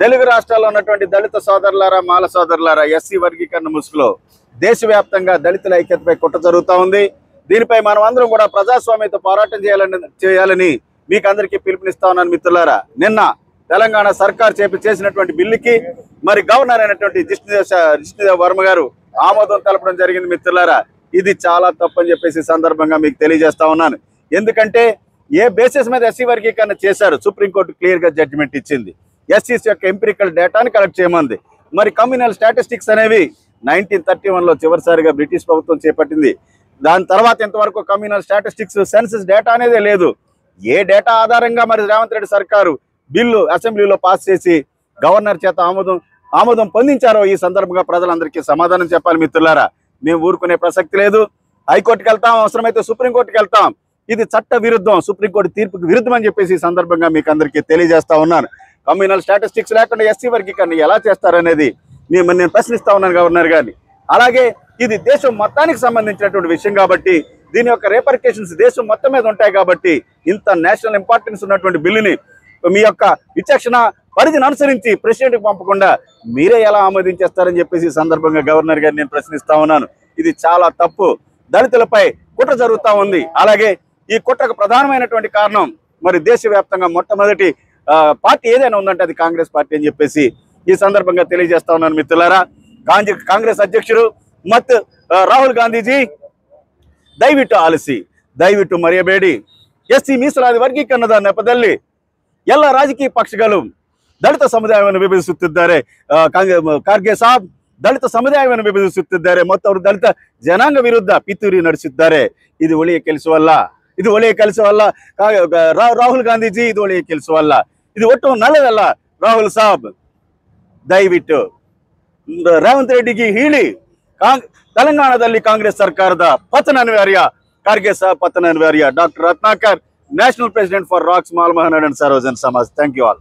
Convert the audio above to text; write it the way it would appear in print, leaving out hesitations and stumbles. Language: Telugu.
తెలుగు రాష్ట్రాల్లో ఉన్నటువంటి దళిత సోదరులారా, మాల సోదరులారా, ఎస్సీ వర్గీకరణ ముసుగులో దేశవ్యాప్తంగా దళితుల ఐక్యతపై కుట్ర జరుగుతూ ఉంది. దీనిపై మనం అందరం కూడా ప్రజాస్వామ్యత పోరాటం చేయాలని మీకు అందరికీ పిలుపునిస్తా ఉన్నాను మిత్రులారా. నిన్న తెలంగాణ సర్కార్ చేసినటువంటి బిల్లుకి మరి గవర్నర్ అయినటువంటి జిష్ణుదేవ్ వర్మ గారు ఆమోదం తెలపడం జరిగింది మిత్రులారా. ఇది చాలా తప్పని చెప్పేసి సందర్భంగా మీకు తెలియజేస్తా ఉన్నాను. ఎందుకంటే ఏ బేసిస్ మీద ఎస్సీ వర్గీకరణ చేశారు? సుప్రీంకోర్టు క్లియర్ గా జడ్జిమెంట్ ఇచ్చింది. ఎస్సీస్ యొక్క ఎంపిరికల్ డేటాని కలెక్ట్ చేయమంది. మరి కమ్యూనల్ స్టాటిస్టిక్స్ అనేవి 1931లో చివరిసారిగా బ్రిటిష్ ప్రభుత్వం చేపట్టింది. దాని తర్వాత ఇంతవరకు కమ్యూనల్ స్టాటిస్టిక్స్ సెన్సస్ డేటా అనేదే లేదు. ఏ డేటా ఆధారంగా మరి రేవంత్ రెడ్డి సర్కారు బిల్లు అసెంబ్లీలో పాస్ చేసి గవర్నర్ చేత ఆమోదం పొందించారో ఈ సందర్భంగా ప్రజలందరికీ సమాధానం చెప్పాలి మిత్రులారా. మేము ఊరుకునే ప్రసక్తి లేదు. హైకోర్టుకి వెళ్తాం, అవసరమైతే సుప్రీంకోర్టుకి వెళ్తాం. ఇది చట్ట విరుద్ధం, సుప్రీంకోర్టు తీర్పుకి విరుద్ధం అని చెప్పేసి ఈ సందర్భంగా మీకు అందరికీ తెలియజేస్తా ఉన్నాను. కమ్యూనల్ స్టాటిస్టిక్స్ లేకుండా ఎస్సీ వర్గీకరణ ఎలా చేస్తారనేది నేను ప్రశ్నిస్తా ఉన్నాను గవర్నర్ గారిని. అలాగే ఇది దేశం మొత్తానికి సంబంధించినటువంటి విషయం కాబట్టి దీని యొక్క రేపర్కేషన్స్ దేశం మొత్తం మీద ఉంటాయి కాబట్టి ఇంత నేషనల్ ఇంపార్టెన్స్ ఉన్నటువంటి బిల్లుని మీ యొక్క విచక్షణ పరిధిని అనుసరించి ప్రెసిడెంట్కి పంపకుండా మీరే ఎలా ఆమోదించేస్తారని చెప్పేసి ఈ సందర్భంగా గవర్నర్ గారిని నేను ప్రశ్నిస్తా ఉన్నాను. ఇది చాలా తప్పు. దళితులపై కుట్ర జరుగుతూ ఉంది. అలాగే ఈ కుట్రకు ప్రధానమైనటువంటి కారణం మరి దేశవ్యాప్తంగా మొట్టమొదటి పార్టీ ఏదైనా ఉందంటే అది కాంగ్రెస్ పార్టీ అని చెప్పేసి ఈ సందర్భంగా తెలియజేస్తా ఉన్నాను మిత్రులారా. కాంగ్రెస్ అధ్యక్షుడు ರಾಹುಲ್ ಗಾಂಧೀಜಿ ದಯವಿಟ್ಟು ಆಲಿಸಿ, ದಯವಿಟ್ಟು ಮರೆಯಬೇಡಿ. ಎಸ್ಸಿ ಮೀಸಲಾತಿ ವರ್ಗೀಕರಣದ ನೆಪದಲ್ಲಿ ಎಲ್ಲ ರಾಜಕೀಯ ಪಕ್ಷಗಳು ದಲಿತ ಸಮುದಾಯವನ್ನು ವಿಭಜಿಸುತ್ತಿದ್ದಾರೆ. ಖರ್ಗೆ ಸಾಬ್ ದಲಿತ ಸಮುದಾಯವನ್ನು ವಿಭಜಿಸುತ್ತಿದ್ದಾರೆ ಮತ್ತು ಅವರು ದಲಿತ ಜನಾಂಗ ವಿರುದ್ಧ ಪಿತೂರಿ ನಡೆಸಿದ್ದಾರೆ. ಇದು ಒಳ್ಳೆಯ ಕೆಲಸವಲ್ಲ, ಇದು ಒಳ್ಳೆಯ ಕೆಲಸವಲ್ಲ. ರಾಹುಲ್ ಗಾಂಧೀಜಿ, ಇದು ಒಳ್ಳೆಯ ಕೆಲಸವಲ್ಲ, ಇದು ಒಟ್ಟು ನಲ್ಲದಲ್ಲ. ರಾಹುಲ್ ಸಾಬ್ ದಯವಿಟ್ಟು ರೇವಂತ್ ರೆಡ್ಡಿಗೆ ಹೇಳಿ ತೆಲಂಗಾಣದಲ್ಲಿ ಕಾಂಗ್ರೆಸ್ ಸರ್ಕಾರದ ಪತನ ಅನಿವಾರ್ಯ. ಖರ್ಗೆ ಸಾಬ್ ಪತನ ಅನಿವಾರ್ಯ. Doctor Ratnakar, national president for ರಾಕ್ ಸ್ಮಾಲ್ ಮಹನಡ್ and Sarvajan Samaj. Thank you all.